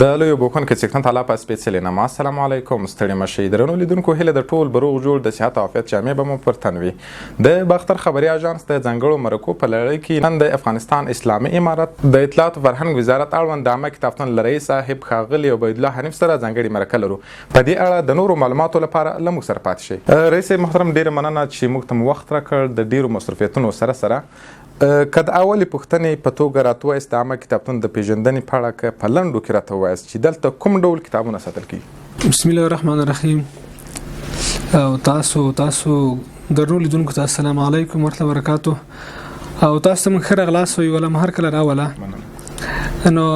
د لویو بوکن کې څښتن تعالی په سپیڅلې نامه السلام علیکم ستړي مشي درنو لیدونکو هله د ټول بروغ جوړ د صحت او عافیت جامع به مو پر تنوي د باختر خبري اژانس د ځنګړو مرکو په لړۍ کې نن د افغانستان اسلامي امارت د اطلاعات او فرهنګ وزارت اړوند د عامه کتابتون لرئیس صاحب ښاغلي عبید الله حنیف سره ځنګړي مرکه لرو په دې اړه د نورو معلوماتو لپاره لمو سره پات شي رئیس محترم ډیر مننه چې موږ ته وخت راکړ د ډیرو مصرفیتونو سره کد اولی پوښتنې په توګه راتوایست عامه کتابتون د پیژندنې په اړه که په لنډو کې راته ووایاست چې دلته کوم ډول کتابونه ساتل کیږي. بسم الله الرحمن الرحیم. او تاسو درنو لیدونکو ته السلام علیکم ورحمة الله وبرکاته. او تاسو ته ښه راغلاست ولا هر کله راوله. نو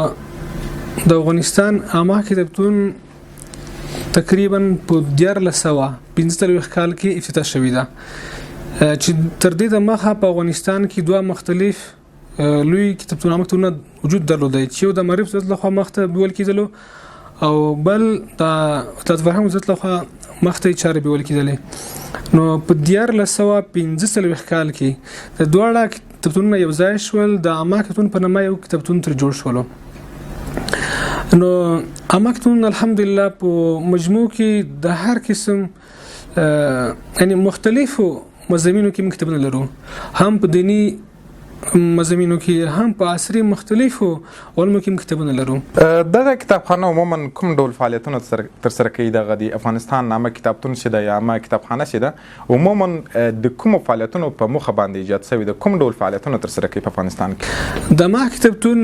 د افغانستان عامه کتابتون تقریبا په 1415 کال کې افتتاح شوی ده. چې تر دې د مخه په افغانستان کې دوه مختلف لوی کتابتونونه وجود درلودي چې د معرفت وزارت لخوا مخته بیول کېدلو او بل د فرهنګ وزارت لخوا مخته چارې بیول کېدلې. نو په 1415 کال کې د دوه کتابتونونه یو ځای شول د عامه کتابتون په نامه یو کتابتون تر جوړ شول. نو عامه کتابتون الحمدلله په مجموع کې د هر قسم یعنی مختلفو مضامینو کې کتابونه لرو، هم په دینی مضامینو کې هم په عصري مختلفو علومو کې کتابونه لرو. دغه کتابخانه عموما کوم ډول فعالیتونه تر سره کوي؟ دغه د افغانستان عامه کتابتون چې د عامه کتابخانه چې ده عموما د کوم فعالیتونو په مخه باندې ایجاد شوی د کوم ډول فعالیتونه تر سره کوي په افغانستان کې؟ د عامه کتابتون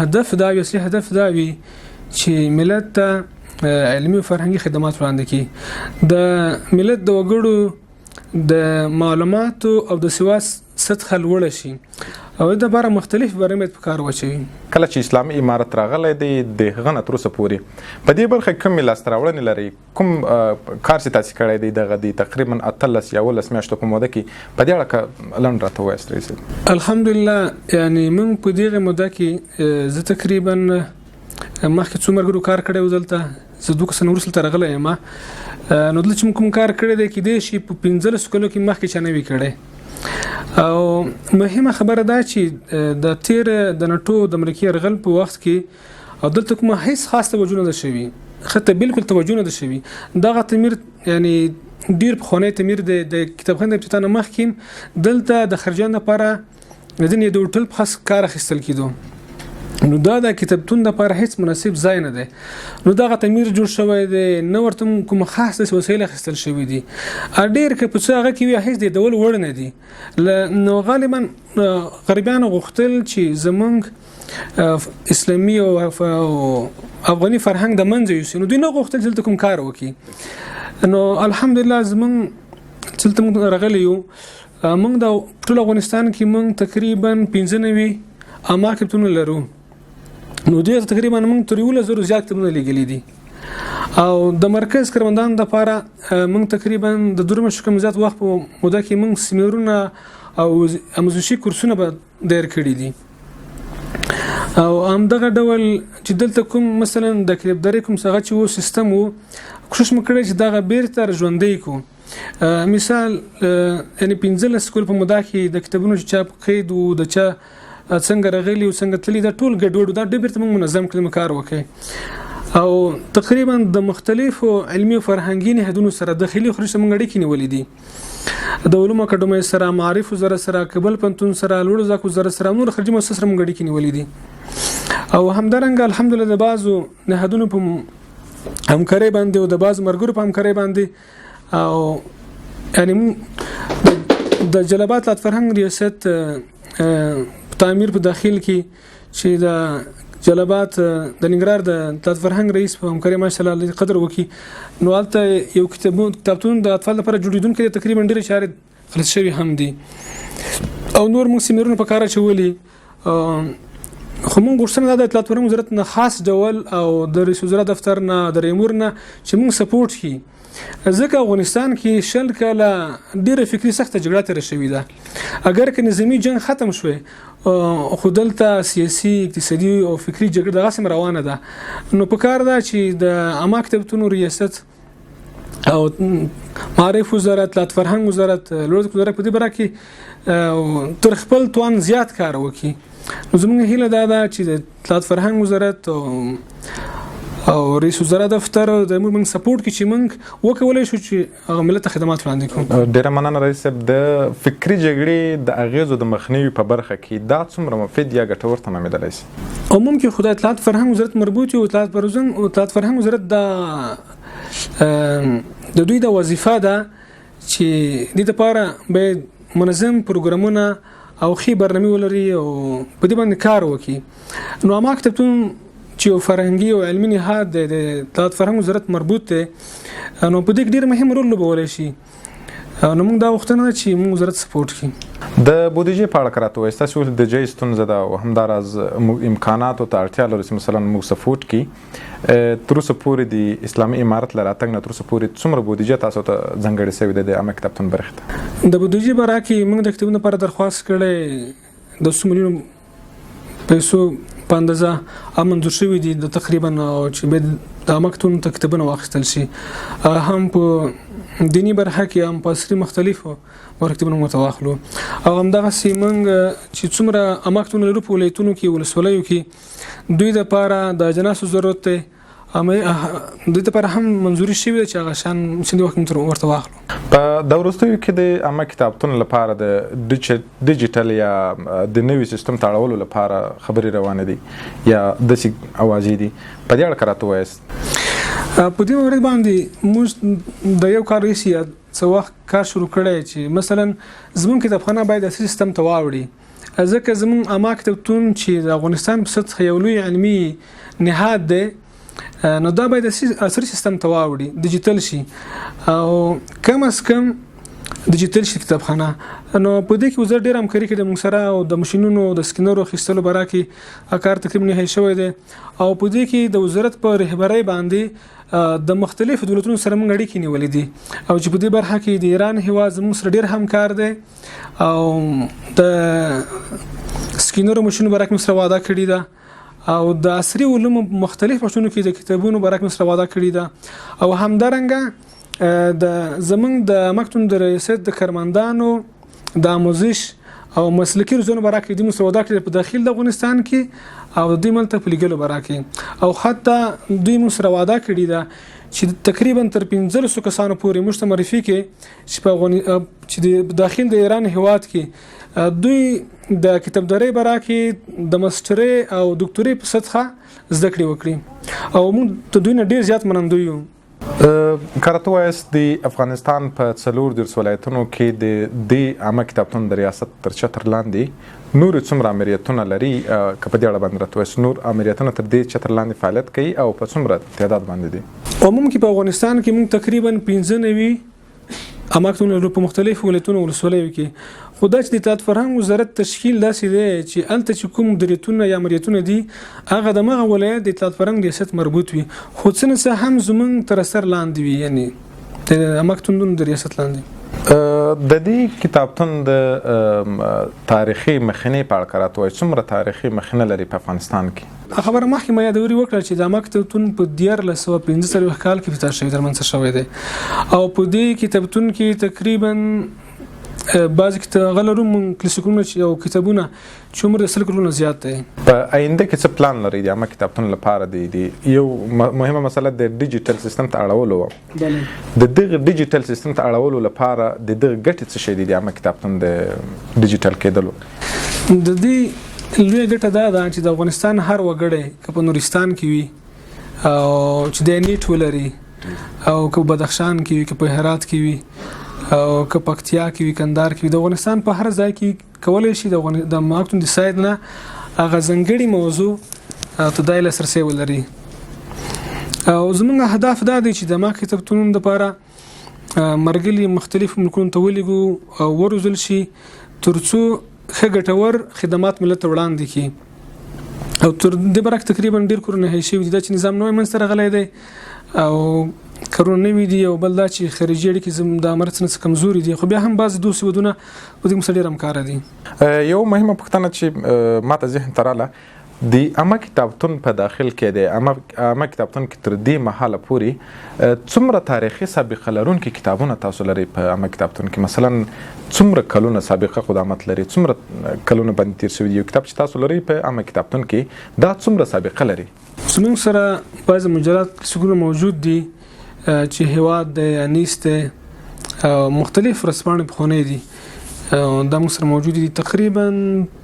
هدف دا وي چې ملت ته علمي او فرهنګي خدمات وړاندې کړي، د ملت د وګړو د معلوماتو او د سواد سطح لوړ شي او د لپاره مختلف برنامج په کار واچوي. کله چې اسلامي امارت راغلی دی د هغه نه تر اوسه پورې په دې برخه کوم لاسته راوړنې لري؟ کوم کار چې تاسو کړی دی دغه د تقریبا 18 یا 19 میاشتو په موده کې په دې اړه لنډ راته ووایاست رئیس. الحمدلله یعنی موږ په دغه موده کې زه تقریبا مخکې څو مرګرو کار کړی و، دلته زه 2 کسان وروسته راغلی یم. نو دلته چې کوم کار کړی دی کېدای شي په 15 کلو کې مخکې چا نه وي کړی. او مهمه خبره ده چې د تیر د نټو د امریکا یرغل په وخت کې او دلته کومه هیڅ خاص توجه نه ده شوي، خطه بالکل توجه نه ده شوي. دغه تمیر یعنی ډیر پخوانی تمیر د کتابخانې افتتاح مخکې دلته د خرجان لپاره ځینې د هوټل په خاص کار اخیستل کېدو. نو دا د کتابتون لپاره هیڅ مناسب ځای نه دی. نو دغه تعمیر جوړ شوی دی، نو ورته کوم خاص وسایل اخیستل شوی دي. ډیر که په څه هغه کې وي هیڅ د ډول وړ نه دي. نو غالبا غربیان غوښتل چې زمونږ اسلامي او افغاني فرهنګ د منځ یوسي، نو دوی نه غوښتل چې دلته کوم کار وکړي. نو الحمدلله زمونږ چې دلته راغلي یو، موږ د ټول افغانستان کې موږ تقریبا 95 عامه کتابتونونه لرو. نو دې تقریبا موږ تر 1000 زیات کتابونه لګلې دي او د مرکز کارمندان لپاره موږ تقریبا د 2 مشکم زیات وخت په موده کې موږ سیمینارونه او اموزشي کورسونه به دایر کړی دي. او همدغه ډول چې دلته کوم مثلا د کتابداري کوم څنګه چې وو سیستم وو، کوشش وکړي چې دغه بیرته ژوندۍ کو. مثال یعنی 15 کال په موده کې د کتابونو چاپ قید او د چا څنګه راغلي او څنګه تللی دا ټول ګډوډ دا ډېر ته منظم کړم کار وکړي. او تقریبا د مختلفو علمي او فرهنګي نهادونو سره داخلي خرج موږ اړیکې نیولې دي. د علومو اکاډمۍ سره، معارف وزارت سره، کابل پوهنتون سره، لوړ زده کړو وزارت سره، نور خارجي مؤسسات سره موږ اړیکې نیولې دي. او همدارنګه الحمدلله د بعضو نهادونو په همکارۍ باندې او د بعضو مرګرو په همکارۍ باندې او یعنی د جلبات لات فرهنګ ریاست تعمیر په داخل کې چې د جلبات د ننګرهار د تات فرهنګ رئیس په همکارۍ ماشاءالله قدر وکي. نو البته یو کتابتون د اطفال لپاره جوړیدونکو تقریبا ډېر چارې خلاص شوی هم دي او نور موږ سیمینارونه په کار اچولي. خو موږ غوښتنه د اطلاعات فرهنګ وزارت نه خاص ډول او د رئیس وزرا دفتر نه د ریمور نه چې موږ سپورټ کړي، ځکه افغانستان کې شل کاله ډیره فکری سخته جګړه تیر شوې ده. اگر که نظامی جنگ ختم شوی خو دلته سیاسي، اقتصادي او فکری جګړه دغه سم روانه ده. نو په کار ده چې د عامه کتابتونو ریاست او معارف وزارت، لات فرهنګ وزارت، لوړ وزارت په دې برخه کې تر خپل توان زیات کار وکړي نو زموږ هیله دا ده چې د اطلاعات فرهنګ وزارت او رئیس وزرا دفتر د موږ سپورټ کې چې موږ وکولای شو چې ملت خدمات وړاندې کوو. ډیره مننه رئیس صاحب. د فکری جګړې د اغیزو د مخنیوي په برخه کې دا څومره مفید یا ګټور تمامېدلی شي؟ عموما کې خدای اطلاعات فرهنګ وزارت مربوط یو اطلاعات فرهنګ وزارت د دوی د وظیفه ده چې د لپاره به منظم پروګرامونه او خي برنامه ولري او په دې باندې کار وکړي. نو ما کتابتون چې فرهنګي او علمي نهاد د اطلاعات فرهنګ وزارت مربوط دی نو په دې کې ډېر مهم رول لوبولی شي. نو موږ دا غوښتنه ده چې موږ وزارت سپورټ کړي. د بودیجې په اړه که راته ووایئ ستاسو د جای ستونزه ده او همداراز امکاناتو ته اړتیا لرو چې مثلا موږ سپورټ کړي. تر اوسه پورې د اسلامي امارت له راتګ نه تر اوسه پورې څومره بودیجه تاسو ته ځانګړې شوې ده د عامه کتابتون برخې ته؟ د بودیجې باره کې موږ د کتابونو لپاره درخواست کړی د 100 میلیونو پیسو په اندازه منظور شوي دي د تقریبا چې به د عامه کتابتون ته کتابونه واخیستل شي هم په دیني برخه کې هم په عصري مختلفو کتابونه متواخلو او همدغسې موږ چې څومره عامه کتابونه لرو په ولایتونو کې ولسوالیو کې دوی دپاره د اجناسو ضرورت دی دوی دپاره هم منظوري شوي ده چې هغه شیان څنګه وخت ورته واخلو. په د وروستیو کې د عامه کتابتون لپاره د ډیجیټل یا د نوي سیستم ته اړولو لپاره خبرې روانې دي یا داسې اوازې دي، په دې اړه که راته ووایاست؟ په دې مورد باندې موږ د یو کار رئیس یا څه وخت کار شروع کړی چې مثلا زموږ کتابخانه باید عصري سیستم ته واوړي، ځکه زموږ عامه کتابتون چې د افغانستان په سطح یو لوی علمي نهاد دی نو دا باید عصري سیستم ته واوړي، ډیجیټل شي او کم از کم ډیجیټل شي کتابخانه. نو په دې کې وزارت ډېر همکاري کوي د موږ سره او د ماشینونو د سکینرو اخیستلو باره کې کار تقریبا نهایي شوی دی او په دې کې د وزارت په رهبرۍ باندې د مختلفو دولتونو سره موږ اړیکې نیولې دي او چې په دې برخه کې د ایران هیواد زموږ سره ډېر همکار دی او د سکینرو ماشینونو باره کې موږ سره وعده کړې ده او د عصري علومو مختلف بحثونو کې د کتابونو باره کې موږ سره وعده کړې ده او همدارنګه د زمونږ د مکتب د ریاست د کارمندانو د آموزش او مسلکي روزنو باره کې د موږ سره وعده کړې په داخل د افغانستان کې او د دوی ملته په لګلو باره کې او حتی دوی موږ سره وعده کړې ده چې تقریبا تر 1500 کسانو پورې موږ ته معرفي کې چې د داخل د ایران هیواد کې دوی د کتابدارۍ باره کې د ماسترۍ او دکتورۍ په سطحه زده کړې وکړي او موږ ته دوی نه ډېر زیات منندوی یو. که راته ووایاست د افغانستان په 14 ولایتونو کې د دې عامه کتابتون د ریاست تر چتر لاندې نور څومره امریتونه لري؟ که په دې اړه باندې راته ووایاست نور امریتونه تر دې چتر لاندې فعالیت کوي او په څومره تعداد باندې دي؟ عموما کې په افغانستان کې موږ تقریبا 15 عامه کتابتونونه په مختلفو ولایتونو ولسوالیو کې خو دا چې د اطلاعات فرهنګ وزارت تشکیل داسې دی چې هلته چې کوم مدیریتونه یا مریتونه دي هغه د مغه ولایت د اطلاعات فرهنګ ریاست مربوط وي خو څه نه څه هم زموږ تر اثر لاندې وي، یعنی د عامه کتابتونونو د ریاست لاندې. د دې کتابتون د تاریخي مخینې په اړه که راته ووایئ څومره تاریخي مخینه لري په افغانستان کې؟ خبره مخکې ما یادوري وکړه چې د عامه کتابتون په 1445 کال کې افتتاح شوی ترمنځ شوی دی او په دې کتابتون کې تقریبا بعض غلرو من کلاسیکونه او کتابونه چې عمر د 100 کلونو زیات دی. په آینده کې څه پلان لري د عامه کتابتون لپاره؟ دی یو مهمه مسله د ډیجیټل سیستم ته اړولو د دغه ډیجیټل سیستم ته اړولو لپاره د دغه ګټې څه شي دي د عامه کتابتون د ډیجیټل کېدلو؟ د دې لوی ګټه دا ده چې د افغانستان هر وګړی که په نورستان کې وي او چې د نیټ ولري او که بدخشان کې وي که په هرات کې وي او که پکتیا کې وي کندهار کې وي د افغانستان په هر ځای کې کولی شي د مکتب د سایت نه هغه ځانګړي موضوع ته د لاسرسی ولري او زموږ هدف دا دی چې د عامه کتابتونونو لپاره مرګلي مختلف ملکونو ته ولیږو او وروزل شي ترڅو ښه ګټور خدمات ملت ته وړاندې کړي او تر دې برعکس تقریبا ډېر کورونه هی شوي دي چې نظام نوی منځته راغلی دی او کارونه نوي دي او بل دا چې خارجي اړیکې زموږ د امارت څخه کمزوري دي خو بیا هم بعضې دوه هیوادونه په دې کې ډېر همکاره دي. یو مهمه پوښتنه چې ماته ذهن ته راغله د عامه کتابتون په داخل کې د عامه کتابتون کې تر دې مهاله پورې څومره تاریخي سابقه لرونکي کتابونه تاسو لري په عامه کتابتون کې؟ مثلا څومره کلونه سابقه قدامت لري، څومره کلونه باندې تیر شوي؟ یو کتاب چې تاسو لري په عامه کتابتون کې دا څومره سابقه لري؟ زموږ سره بعض مجلات کیسګونه موجود دي چې هیواد دی، انیس دی، مختلف ورځپاڼې پخوانۍ دي، دا موږ سره موجود دي تقریبا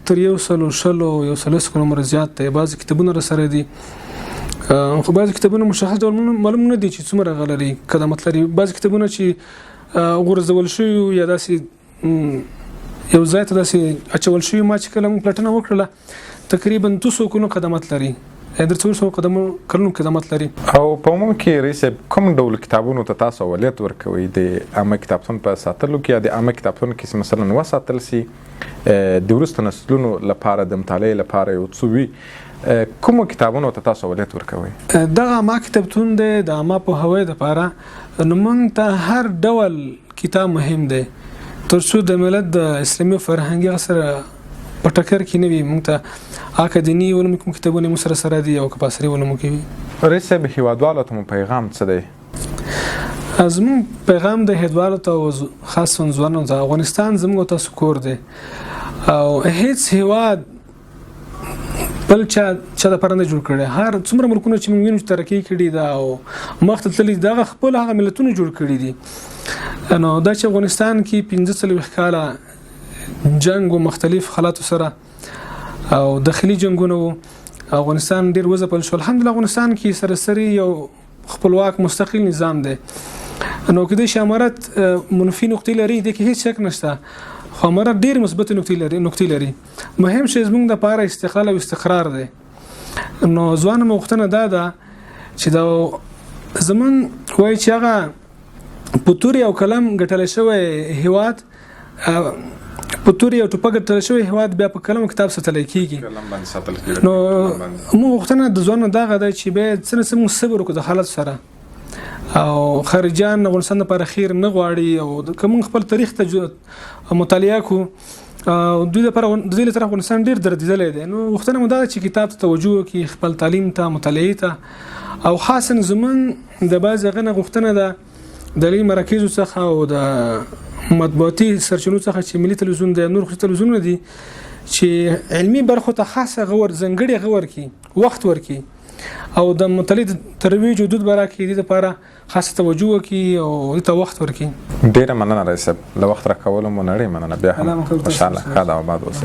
تر 100 کلونه زیات دی. بعض کتابونه را سره دي خو بعض کتابونه مشخص ډول معلوم نه دي چې څومره غلري قدامت لري. بعض کتابونه چې غورځول شوي یا داسې یو ځای ته داسې اچول شوي، ما چې کله موږ پلټنه وکړله تقریبا 200 کلونه قدامت لري، در 200 کلونو قدامت لري. او په عموم کې رئیس کوم ډول کتابونو ته تاسو اولویت ورکوئ د عامه کتابتون په ساتلو کې؟ یا د عامه کتابتون کې مثلا وساتل سي د وروسته نسلونو لپاره د مطالعې لپاره یو څه وي، کومو کتابونو ته تاسو اولویت ورکوئ؟ دغه عامه کتابتون دی د عامه پوهاوی لپاره، نو موږ ته هر ډول کتاب مهم دی تر څو د ملت د اسلامي فرهنګي سره په ټکر کې نه وي. موږ ته اکاډمي علوم کوم کتابونه مو سره دي او کپاسري علوم کې وي. رئیس صاحب هیوادوالو ته پیغام څه دی؟ زموږ پیغام د هیوادوالو ته خاص ځوانانو ته، افغانستان زموږ تاسو کور دی او هیڅ هیواد بل چا د پرنده جوړ کړي. هر څومره ملکونه چې موږ وینو چې ترقی کړي دا او مخ ته تللي دغه خپل هغه ملتونه جوړ کړي دي. نو دا چې افغانستان کې 45 کاله جنگ او مختلف حالاتو سره او داخلي جنگونه وو، افغانستان ډیر وځپل شو. الحمدلله افغانستان کې سرسري یو خپلواک مستقل نظام دی. نو کله چې امارات منفي نقطې لري د کې هیڅ شک نشته، خو امارات ډیر مثبت نقطې لري. مهم شی زموږ د لپاره استقلال او استقرار دی. نو ځوان مختنه دا چې دا زمون وایي چې هغه پتوري او کلم ګټل شوی هیواد، پتوري او ټوپک ګټل شوی هیواد بیا په کلم کتاب ساتل کیږي. نو موږ وختونه د ځوان دغه د چې به څنګه صبر وکړو د حالت سره، او خارجان افغانستان لپاره خیر نه غواړي او کوم خپل تاریخ ته مطالعه کو دوی لپاره د دې لپاره افغانستان ډیر دردیدل دي. نو وختونه مو دا چې کتاب ته توجه کوي، خپل تعلیم ته، مطالعه ته، او خاصا زمون د باز غنه غوښتنه ده د لوی مراکزو څخه او د مطبوعاتي سرچینو څخه چې ملي تلویزیون د نور تلویزیونونه دي چې علمي برخو ته خاصه ځانګړي غور کی وخت ورکی او د مطالعې ترویج حدود براکې دي لپاره خاصه توجه وکي او ته وخت ورکی. ډیره مننه رئیس صاحب، له وخت راکولو مو نړۍ مننه. بیا هم ان شاء الله خدا آباد اوسئ.